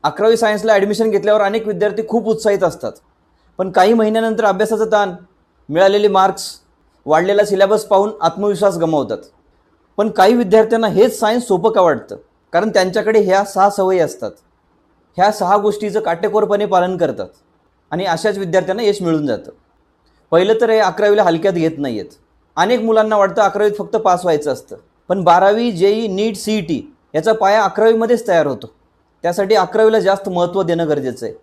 11वी सायन्सला admission घेतल्यावर अनेक विद्यार्थी खूप उत्साहित असतात, पण काही महिन्यानंतर अभ्यासाचा ताण, मिळालेले मार्क्स, वाढलेला सिलेबस पाहून आत्मविश्वास गमावतात. पण काही विद्यार्थ्यांना हेच सायन्स सोपं का वाटतं? कारण त्यांच्याकडे ह्या 6 सवयी असतात. ह्या 6 गोष्टीचं काटेकोरपणे पालन करतात आणि अशाच विद्यार्थ्यांना यश मिळून जातं. पहिलं तर हे 11वीला हलक्यात घेत नाही आहेत. अनेक मुलांना वाटतं 11वीत फक्त पास व्हायचं असतं, पण 12वी, जेई, नीट, CET याचा पाया 11वीमध्येच तयार होतो. त्यासाठी 11वीला जास्त महत्त्व देणं गरजेचं आहे.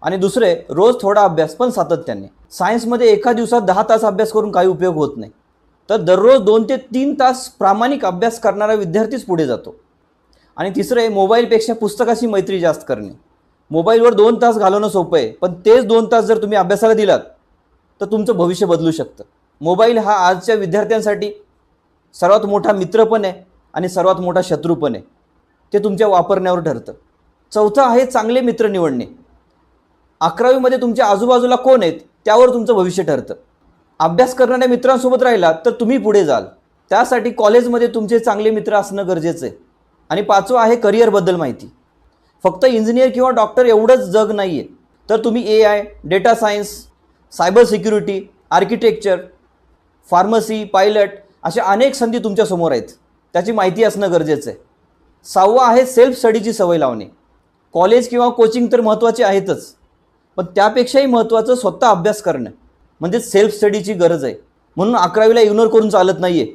आणि दुसरे, रोज थोडा अभ्यास पण सातत्याने. सायन्समध्ये एका दिवसात 10 तास अभ्यास करून काही उपयोग होत नाही, तर दररोज 2 ते 3 तास प्रामाणिक अभ्यास करणारा विद्यार्थीच पुढे जातो. आणि तिसरे, मोबाईलपेक्षा पुस्तकाशी मैत्री जास्त करणे. मोबाईलवर 2 तास घालवणं सोपं आहे, पण तेच 2 तास जर तुम्ही अभ्यासाला दिलात तर तुमचं भविष्य बदलू शकतं. मोबाईल हा आजच्या विद्यार्थ्यांसाठी सर्वात मोठा मित्र पण आहे आणि सर्वात मोठा शत्रू पण आहे. ते तुमच्या वापरण्यावर ठरतं. चौथा आहे चांगले मित्र निवडणे. 11वीमध्ये तुमच्या आजूबाजूला कोण आहेत त्यावर तुमचं भविष्य ठरतं. अभ्यास करणाऱ्या मित्रांसोबत राहिलात तर तुम्ही पुढे जाल. त्यासाठी कॉलेजमध्ये तुमचे चांगले मित्र असणं गरजेचं आहे. आणि पाचवं आहे करिअरबद्दल माहिती. फक्त इंजिनियर किंवा डॉक्टर एवढंच जग नाही आहे, तर तुम्ही AI, data science, cyber security, architecture, pharmacy, pilot अशा अनेक संधी तुमच्यासमोर आहेत. त्याची माहिती असणं गरजेचं आहे. 6वं आहे सेल्फ स्टडीची सवय लावणे. कॉलेज किंवा कोचिंग तर महत्त्वाचे आहेतच, पण त्यापेक्षाही महत्त्वाचं स्वतः अभ्यास करणं म्हणजे सेल्फ स्टडीची गरज आहे. म्हणून 11वीला इग्नोर करून चालत नाही आहे,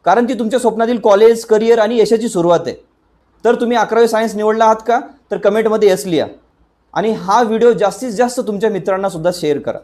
कारण ती तुमच्या स्वप्नातील कॉलेज, करिअर आणि यशाची सुरुवात आहे. तर तुम्ही 11वी सायन्स निवडला आहात का? तर कमेंटमध्ये यस लिहा आणि हा व्हिडिओ जास्तीत जास्त तुमच्या मित्रांना सुद्धा शेअर करा.